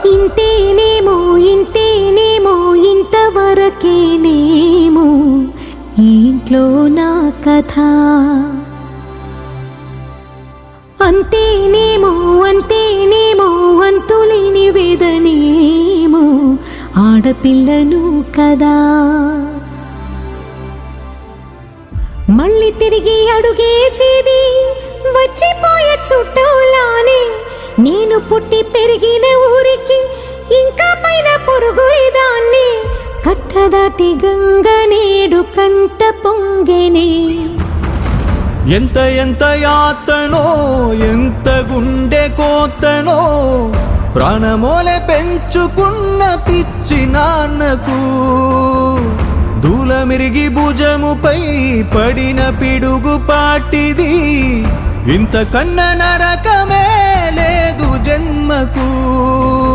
ఇంతేనేమో ఇంతేనేమో ఇంతవరకేనేమో ఈ ఇంట్లో నా కథ. అంతేనేమో అంతేనేమో అంతులేని వేదనేమో ఆడపిల్లను కదా. మళ్ళీ తిరిగి అడుగేసేది వచ్చిపోయే చుట్టూలానే. నేను పుట్టి పెరిగిన ఊరికి ఇంకా పైన పొరుగుదాన్ని. కట్టదాటి గంగ నేడు కంట పొంగెనే. ఎంత ఎంత యాతనో ఎంత గుండె కోతనో ప్రాణమోలే పెంచుకున్న పిచ్చి నాన్నకు. దూలమిరిగి భుజముపై పడిన పిడుగు పాటిది. ఇంతకన్నా నరకమే లేదు జన్మకు.